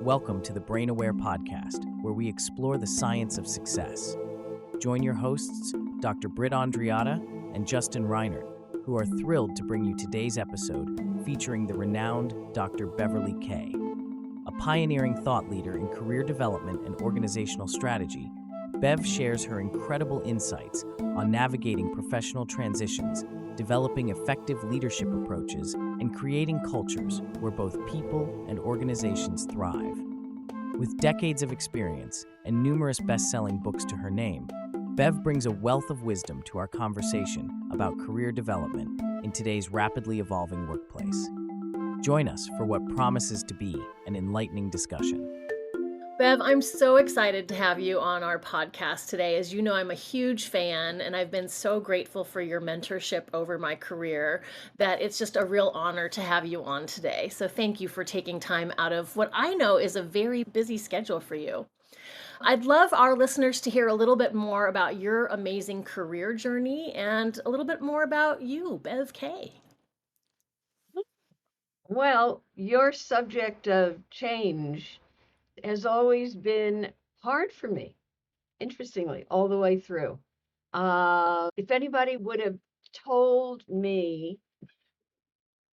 Welcome to the Brain Aware Podcast, where we explore the science of success. Join your hosts, Dr. Britt Andriata and Justin Reinert, who are thrilled to bring you today's episode featuring the renowned Dr. Beverly Kay. A pioneering thought leader in career development and organizational strategy, Bev shares her incredible insights on navigating professional transitions, developing effective leadership approaches, and creating cultures where both people and organizations thrive. With decades of experience and numerous best-selling books to her name, Bev brings a wealth of wisdom to our conversation about career development in today's rapidly evolving workplace. Join us for what promises to be an enlightening discussion. Bev, I'm so excited to have you on our podcast today. As you know, I'm a huge fan, and I've been so grateful for your mentorship over my career that it's just a real honor to have you on today. So thank you for taking time out of what I know is a very busy schedule for you. I'd love our listeners to hear a little bit more about your amazing career journey and a little bit more about you, Bev Kay. Well, your subject of change has always been hard for me, interestingly, all the way through. If anybody would have told me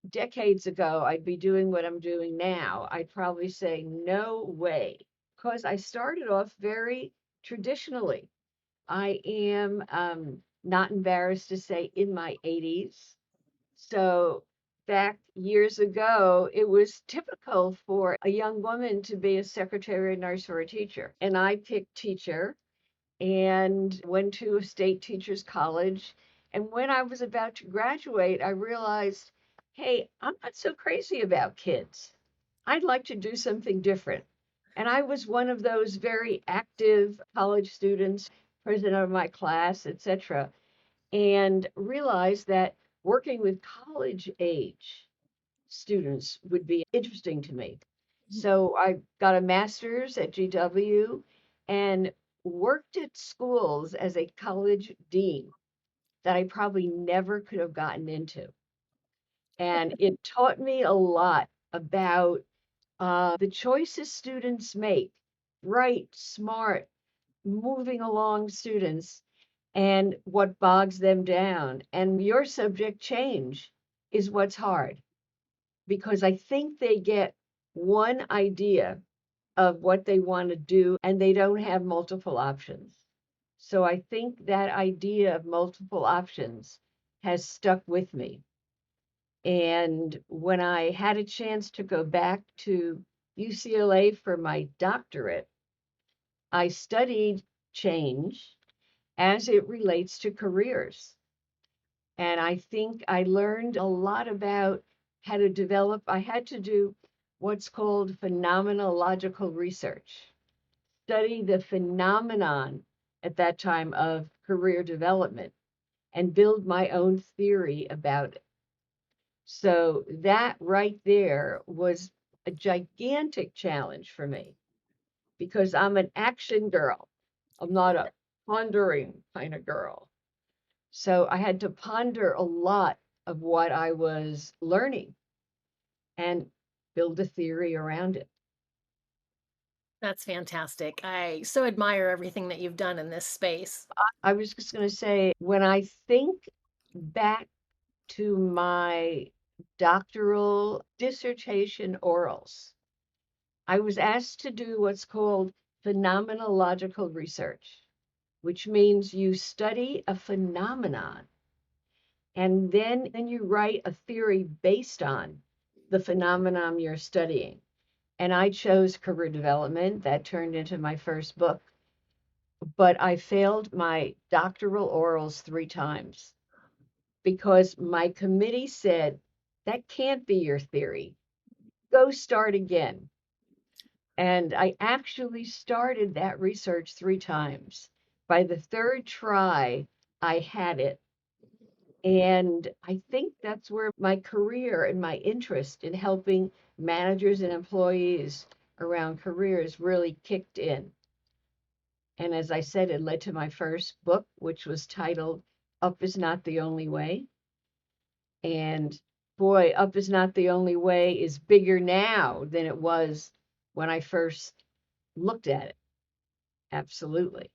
decades ago I'd be doing what I'm doing now, I'd probably say, no way, because I started off very traditionally. I am not embarrassed to say in my 80s. So back years ago, it was typical for a young woman to be a secretary, nurse, or a teacher. And I picked teacher and went to a state teachers college. And when I was about to graduate, I realized, hey, I'm not so crazy about kids. I'd like to do something different. And I was one of those very active college students, president of my class, etc., and realized that working with college age students would be interesting to me. So I got a master's at GW and worked at schools as a college dean that I probably never could have gotten into. And it taught me a lot about the choices students make, bright, smart, moving along students, and what bogs them down. And your subject change is what's hard because I think they get one idea of what they want to do and they don't have multiple options. So I think that idea of multiple options has stuck with me. And when I had a chance to go back to UCLA for my doctorate, I studied change as it relates to careers. And I think I learned a lot about how to develop. I had to do what's called phenomenological research, study the phenomenon at that time of career development and build my own theory about it. So that right there was a gigantic challenge for me because I'm an action girl. I'm not a pondering kind of girl. So I had to ponder a lot of what I was learning and build a theory around it. That's fantastic. I so admire everything that you've done in this space. I was just going to say, when I think back to my doctoral dissertation orals, I was asked to do what's called phenomenological research, which means you study a phenomenon and then you write a theory based on the phenomenon you're studying. And I chose career development. That turned into my first book. But I failed my doctoral orals 3 times because my committee said, that can't be your theory. Go start again. And I actually started that research 3 times. By the 3rd try, I had it. And I think that's where my career and my interest in helping managers and employees around careers really kicked in. And as I said, it led to my first book, which was titled Up is Not the Only Way. And boy, Up is Not the Only Way is bigger now than it was when I first looked at it. Absolutely.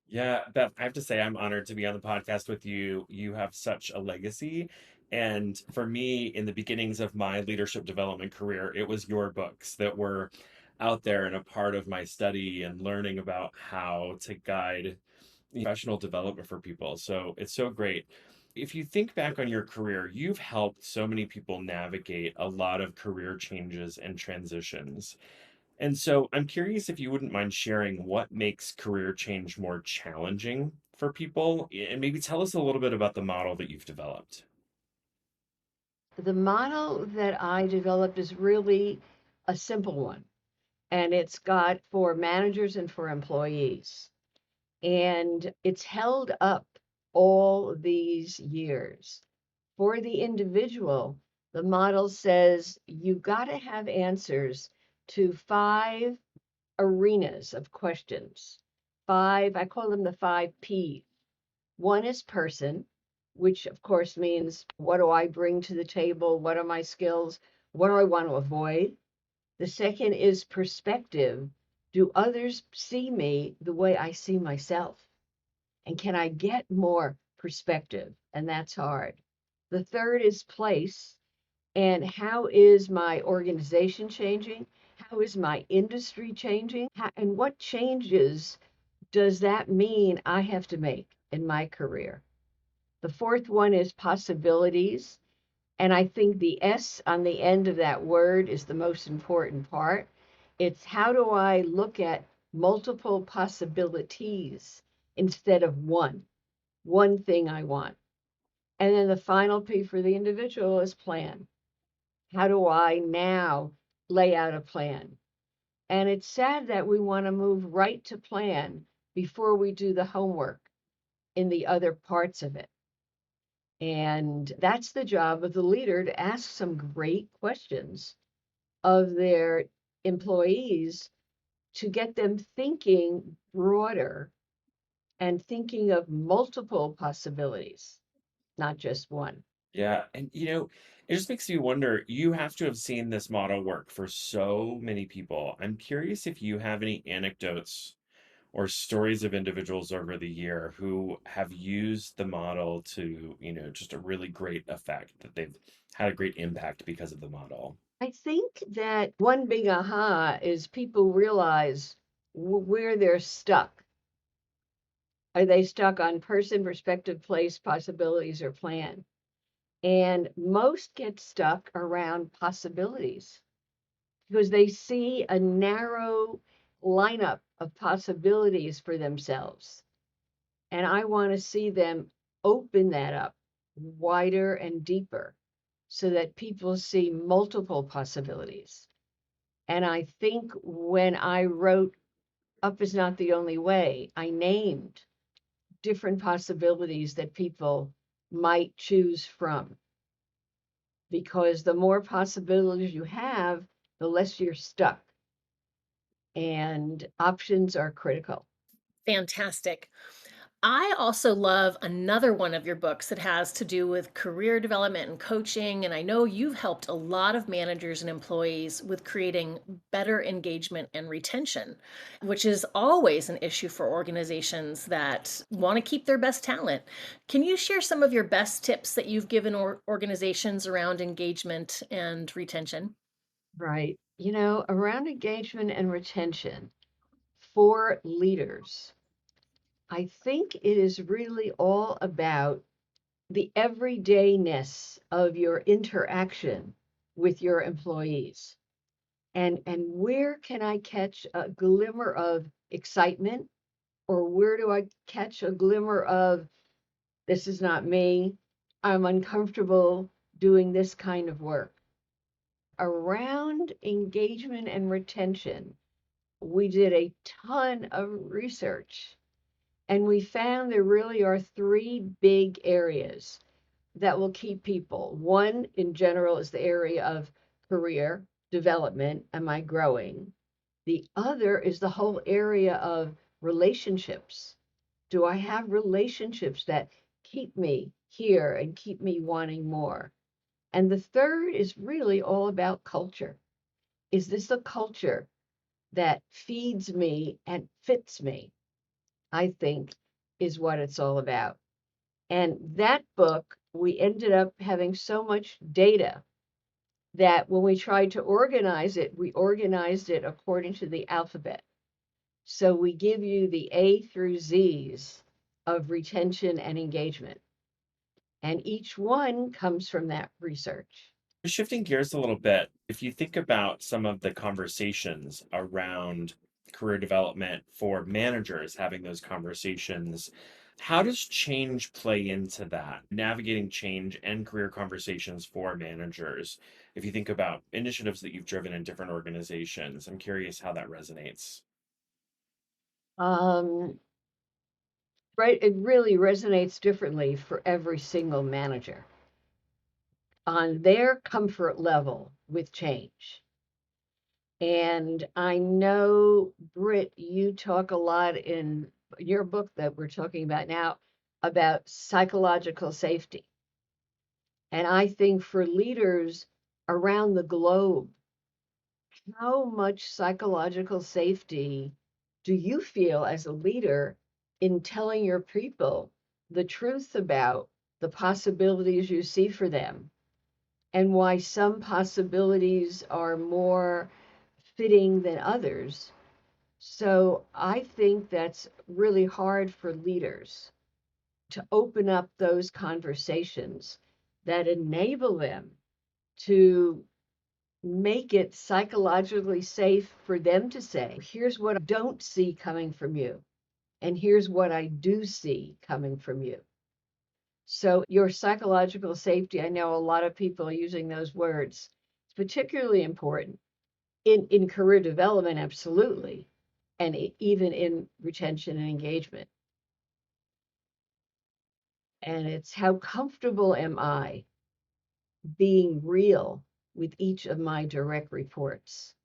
Yeah, Beth, I have to say I'm honored to be on the podcast with you. You have such a legacy. And for me, in the beginnings of my leadership development career, it was your books that were out there and a part of my study and learning about how to guide professional development for people. So it's so great. If you think back on your career, you've helped so many people navigate a lot of career changes and transitions. And so I'm curious if you wouldn't mind sharing what makes career change more challenging for people, and maybe tell us a little bit about the model that you've developed. The model that I developed is really a simple one, and it's got for managers and for employees. And it's held up all these years. For the individual, the model says you got to have answers to 5 arenas of questions. 5, I call them the 5 P's. One is person, which of course means what do I bring to the table? What are my skills? What do I want to avoid? The second is perspective. Do others see me the way I see myself? And can I get more perspective? And that's hard. The third is place. And how is my organization changing? How is my industry changing? And what changes does that mean I have to make in my career? The fourth one is possibilities. And I think the S on the end of that word is the most important part. It's how do I look at multiple possibilities instead of one thing I want. And then the final P for the individual is plan. How do I now lay out a plan? And it's sad that we want to move right to plan before we do the homework in the other parts of it. And that's the job of the leader to ask some great questions of their employees to get them thinking broader and thinking of multiple possibilities, not just one. Yeah, and it just makes me wonder, you have to have seen this model work for so many people. I'm curious if you have any anecdotes or stories of individuals over the year who have used the model to, just a really great effect, that they've had a great impact because of the model. I think that one big aha is people realize where they're stuck. Are they stuck on person, perspective, place, possibilities, or plan? And most get stuck around possibilities because they see a narrow lineup of possibilities for themselves. And I want to see them open that up wider and deeper so that people see multiple possibilities. And I think when I wrote Up is Not the Only Way, I named different possibilities that people might choose from. Because the more possibilities you have, the less you're stuck. And options are critical. Fantastic. I also love another one of your books that has to do with career development and coaching. And I know you've helped a lot of managers and employees with creating better engagement and retention, which is always an issue for organizations that want to keep their best talent. Can you share some of your best tips that you've given organizations around engagement and retention? Right. Around engagement and retention for leaders, I think it is really all about the everydayness of your interaction with your employees. And where can I catch a glimmer of excitement, or where do I catch a glimmer of this is not me, I'm uncomfortable doing this kind of work? Around engagement and retention, we did a ton of research, and we found there really are 3 big areas that will keep people. One, in general, is the area of career development. Am I growing? The other is the whole area of relationships. Do I have relationships that keep me here and keep me wanting more? And the third is really all about culture. Is this a culture that feeds me and fits me? I think is what it's all about. And that book, we ended up having so much data that when we tried to organize it, we organized it according to the alphabet. So we give you the A through Z's of retention and engagement. And each one comes from that research. Shifting gears a little bit, if you think about some of the conversations around career development for managers having those conversations, how does change play into that? Navigating change and career conversations for managers. If you think about initiatives that you've driven in different organizations, I'm curious how that resonates. Um, right, it really resonates differently for every single manager on their comfort level with change. And I know, Britt, you talk a lot in your book that we're talking about now about psychological safety. And I think for leaders around the globe, how much psychological safety do you feel as a leader in telling your people the truth about the possibilities you see for them and why some possibilities are more fitting than others? So I think that's really hard for leaders to open up those conversations that enable them to make it psychologically safe for them to say, here's what I don't see coming from you, and here's what I do see coming from you. So, your psychological safety, I know a lot of people are using those words. It's particularly important in career development, absolutely, and even in retention and engagement. And it's how comfortable am I being real with each of my direct reports?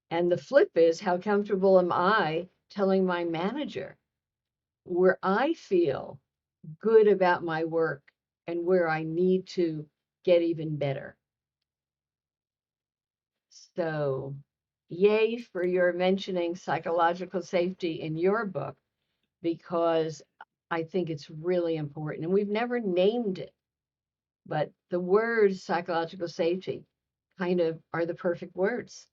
And the flip is, how comfortable am I telling my manager where I feel good about my work and where I need to get even better? So, yay for your mentioning psychological safety in your book, because I think it's really important. And we've never named it, but the words psychological safety kind of are the perfect words.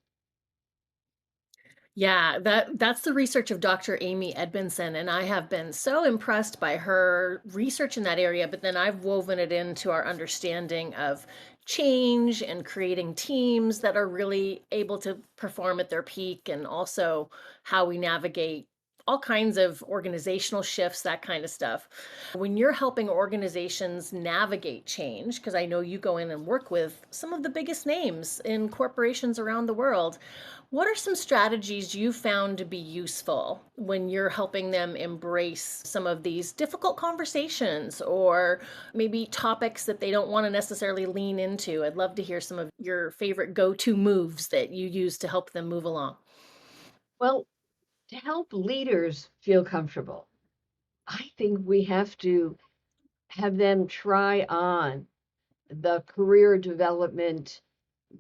Yeah, that's the research of Dr. Amy Edmondson, and I have been so impressed by her research in that area, but then I've woven it into our understanding of change and creating teams that are really able to perform at their peak, and also how we navigate all kinds of organizational shifts, that kind of stuff. When you're helping organizations navigate change, because I know you go in and work with some of the biggest names in corporations around the world, what are some strategies you found to be useful when you're helping them embrace some of these difficult conversations or maybe topics that they don't want to necessarily lean into? I'd love to hear some of your favorite go-to moves that you use to help them move along. Well, to help leaders feel comfortable, I think we have to have them try on the career development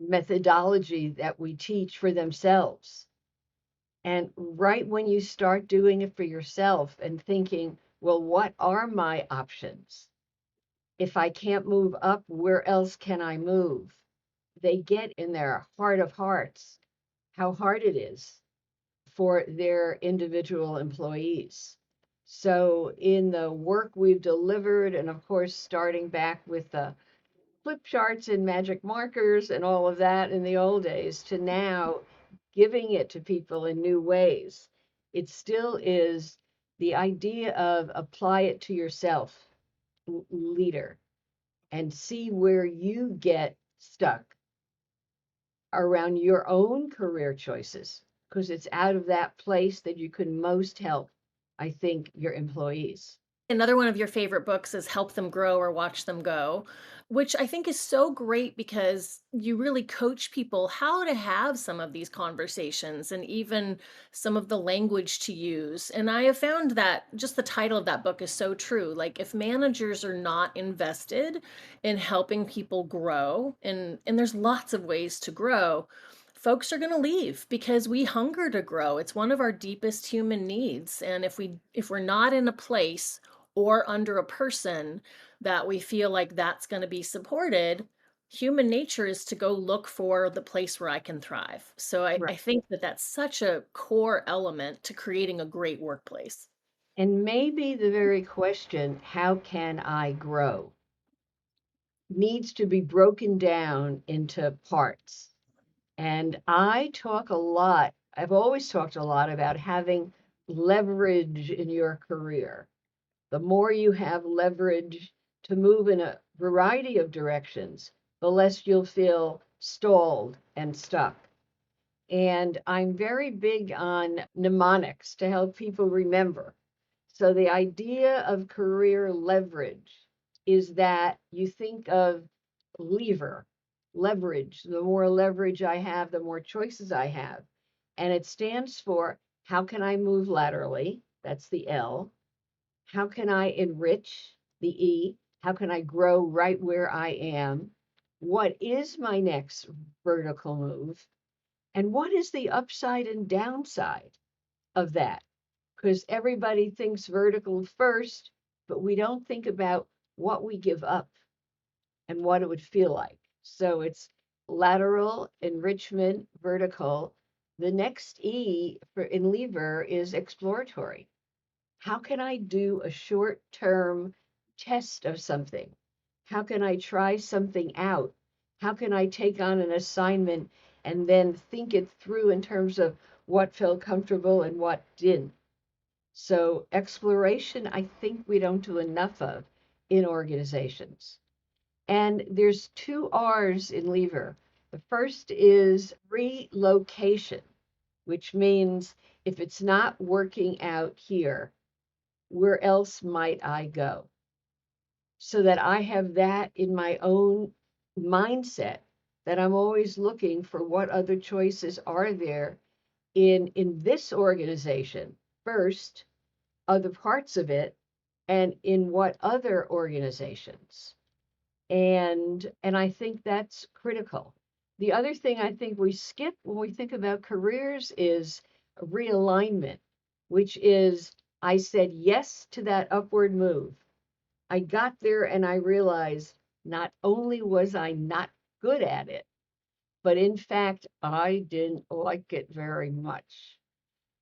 methodology that we teach for themselves. And right when you start doing it for yourself and thinking, well, what are my options? If I can't move up, where else can I move? They get in their heart of hearts how hard it is for their individual employees. So, in the work we've delivered, and of course, starting back with the flip charts and magic markers and all of that in the old days, to now giving it to people in new ways, it still is the idea of apply it to yourself, leader, and see where you get stuck around your own career choices, because it's out of that place that you can most help, I think, your employees. Another one of your favorite books is Help Them Grow or Watch Them Go, which I think is so great because you really coach people how to have some of these conversations and even some of the language to use. And I have found that just the title of that book is so true. Like if managers are not invested in helping people grow, and there's lots of ways to grow, folks are going to leave because we hunger to grow. It's one of our deepest human needs. And if we're not in a place or under a person that we feel like that's going to be supported, human nature is to go look for the place where I can thrive. So I, Right. I think that that's such a core element to creating a great workplace. And maybe the very question, how can I grow, needs to be broken down into parts. And I've always talked a lot about having leverage in your career. The more you have leverage to move in a variety of directions, the less you'll feel stalled and stuck. And I'm very big on mnemonics to help people remember. So the idea of career leverage is that you think of leverage. The more leverage I have, the more choices I have. And it stands for how can I move laterally? That's the L. How can I enrich? The E. How can I grow right where I am? What is my next vertical move? And what is the upside and downside of that? Because everybody thinks vertical first, but we don't think about what we give up and what it would feel like. So it's lateral, enrichment, vertical. The next E in lever is exploratory. How can I do a short-term test of something? How can I try something out? How can I take on an assignment and then think it through in terms of what felt comfortable and what didn't? So exploration, I think we don't do enough of in organizations. And there's two R's in lever. The first is relocation, which means if it's not working out here, where else might I go? So that I have that in my own mindset, that I'm always looking for what other choices are there in this organization first, other parts of it, and in what other organizations. And I think that's critical. The other thing I think we skip when we think about careers is realignment, which is I said yes to that upward move. I got there and I realized not only was I not good at it, but in fact, I didn't like it very much.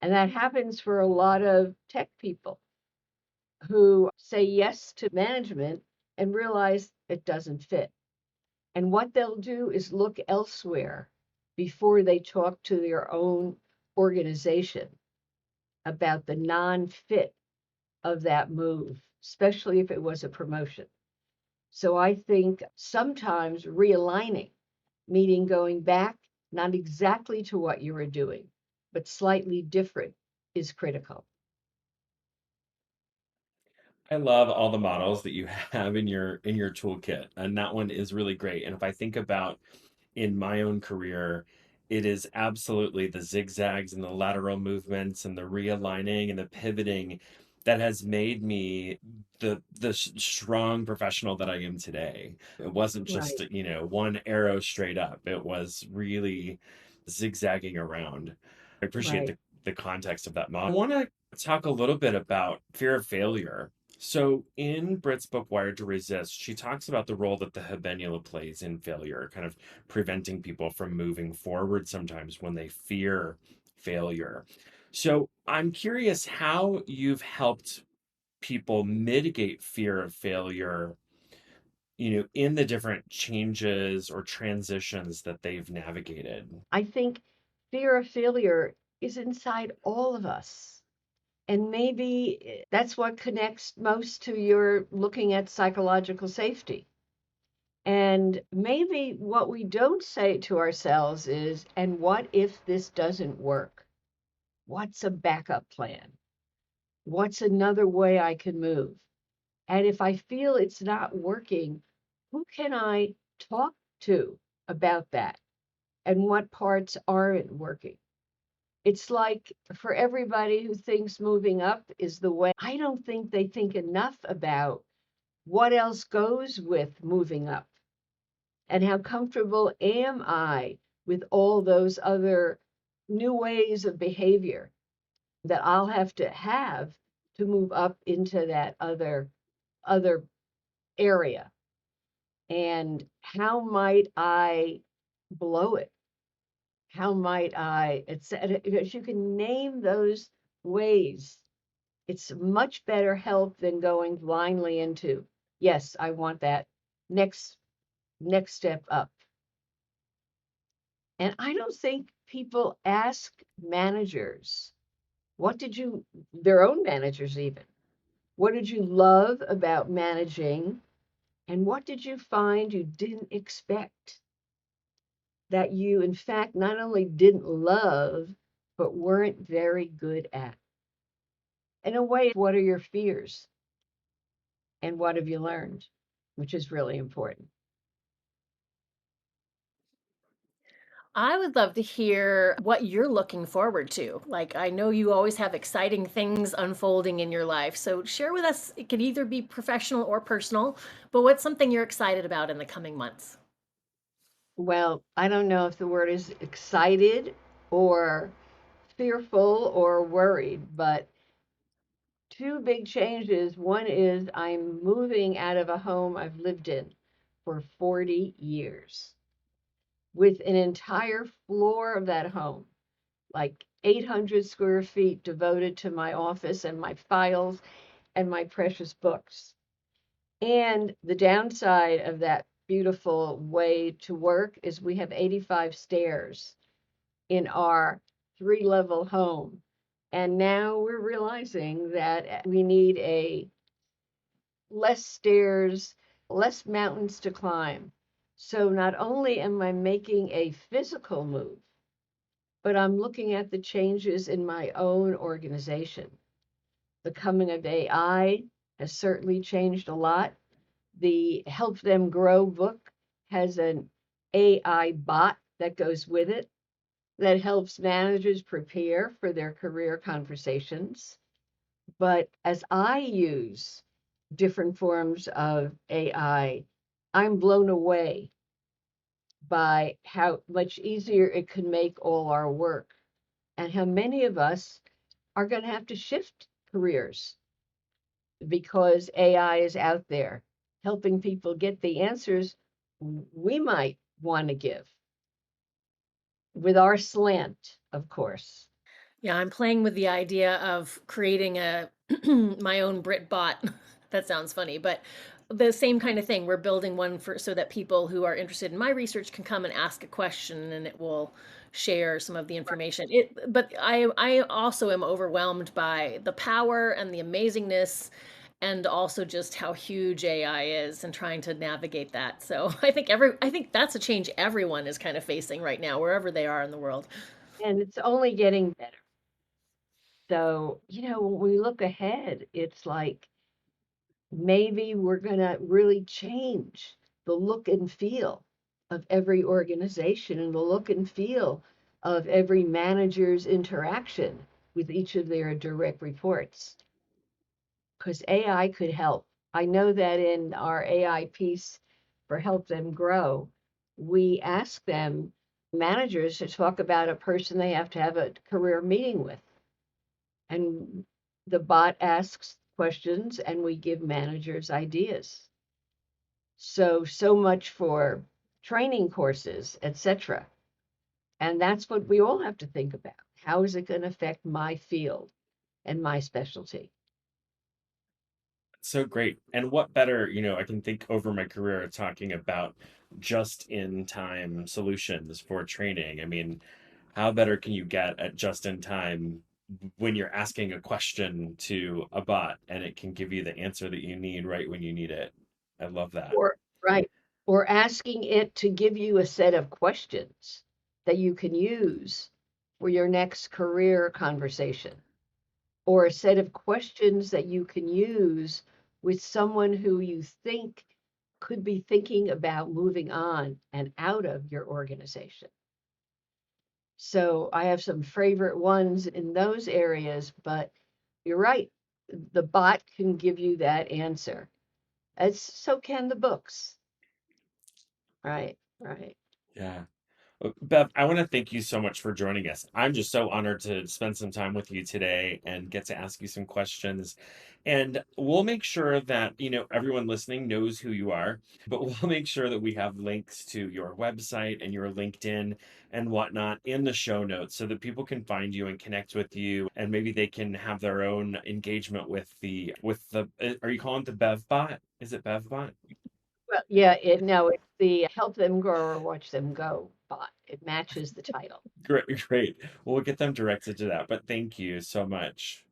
And that happens for a lot of tech people who say yes to management and realize it doesn't fit. And what they'll do is look elsewhere before they talk to their own organization about the non-fit of that move, especially if it was a promotion. So I think sometimes realigning, meaning going back, not exactly to what you were doing, but slightly different, is critical. I love all the models that you have in your toolkit, and that one is really great. And if I think about in my own career, it is absolutely the zigzags and the lateral movements and the realigning and the pivoting that has made me the strong professional that I am today. It wasn't just, Right, one arrow straight up. It was really zigzagging around. I appreciate right. the context of that model. I want to talk a little bit about fear of failure. So in Britt's book, Wired to Resist, she talks about the role that the habenula plays in failure, kind of preventing people from moving forward sometimes when they fear failure. So I'm curious how you've helped people mitigate fear of failure, in the different changes or transitions that they've navigated. I think fear of failure is inside all of us. And maybe that's what connects most to your looking at psychological safety. And maybe what we don't say to ourselves is, and what if this doesn't work? What's a backup plan? What's another way I can move? And if I feel it's not working, who can I talk to about that? And what parts aren't working? It's like for everybody who thinks moving up is the way, I don't think they think enough about what else goes with moving up and how comfortable am I with all those other new ways of behavior that I'll have to move up into that other area. And how might I blow it? How might I, etc. If you can name those ways, it's much better help than going blindly into, yes, I want that next step up. And I don't think people ask managers, their own managers even, what did you love about managing? And what did you find you didn't expect that you, in fact, not only didn't love, but weren't very good at? In a way, what are your fears? And what have you learned? Which is really important. I would love to hear what you're looking forward to. Like, I know you always have exciting things unfolding in your life. So share with us, it could either be professional or personal, but what's something you're excited about in the coming months? Well, I don't know if the word is excited or fearful or worried, but two big changes. One is I'm moving out of a home I've lived in for 40 years with an entire floor of that home, like 800 square feet devoted to my office and my files and my precious books. And the downside of that beautiful way to work is we have 85 stairs in our 3-level home. And now we're realizing that we need less stairs, less mountains to climb. So not only am I making a physical move, but I'm looking at the changes in my own organization. The coming of AI has certainly changed a lot. The Help Them Grow book has an AI bot that goes with it that helps managers prepare for their career conversations. But as I use different forms of AI, I'm blown away by how much easier it can make all our work and how many of us are going to have to shift careers because AI is out there helping people get the answers we might want to give with our slant, of course. Yeah, I'm playing with the idea of creating a my own Brit bot. That sounds funny, but the same kind of thing. We're building one for so that people who are interested in my research can come and ask a question and it will share some of the information. But I also am overwhelmed by the power and the amazingness and also just how huge AI is and trying to navigate that. So I think that's a change everyone is kind of facing right now, wherever they are in the world. And it's only getting better. So, when we look ahead, it's like maybe we're going to really change the look and feel of every organization and the look and feel of every manager's interaction with each of their direct reports. Because AI could help. I know that in our AI piece for Help Them Grow, we ask them, managers, to talk about a person they have to have a career meeting with. And the bot asks questions and we give managers ideas. So much for training courses, etc. And that's what we all have to think about. How is it going to affect my field and my specialty? So great. And what better, I can think over my career talking about just in time solutions for training. I mean, how better can you get at just in time when you're asking a question to a bot and it can give you the answer that you need right when you need it? I love that. Or right, or asking it to give you a set of questions that you can use for your next career conversation, or a set of questions that you can use with someone who you think could be thinking about moving on and out of your organization. So I have some favorite ones in those areas, but you're right. The bot can give you that answer. As so can the books. Right, right. Yeah. Bev, I want to thank you so much for joining us. I'm just so honored to spend some time with you today and get to ask you some questions. And we'll make sure that, everyone listening knows who you are, but we'll make sure that we have links to your website and your LinkedIn and whatnot in the show notes so that people can find you and connect with you, and maybe they can have their own engagement with the are you calling it the BevBot? Is it BevBot? Well, yeah, no, it's the Help Them Grow or Watch Them Go bot. It matches the title. Great, great. We'll get them directed to that, but thank you so much.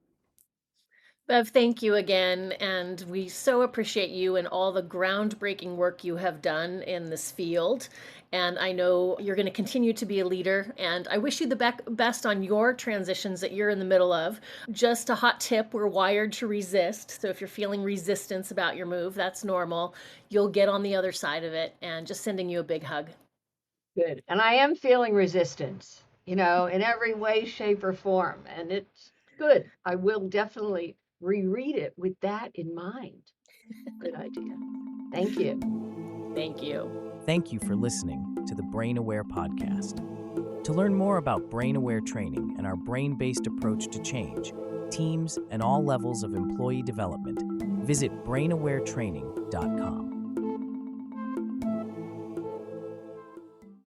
Bev, thank you again. And we so appreciate you and all the groundbreaking work you have done in this field. And I know you're going to continue to be a leader. And I wish you the best on your transitions that you're in the middle of. Just a hot tip, we're wired to resist. So if you're feeling resistance about your move, that's normal. You'll get on the other side of it. And just sending you a big hug. Good. And I am feeling resistance, in every way, shape, or form. And it's good. I will definitely reread it with that in mind. Good idea. Thank you. Thank you. Thank you for listening to the Brain Aware podcast. To learn more about Brain Aware training and our brain-based approach to change, teams, and all levels of employee development, visit brainawaretraining.com.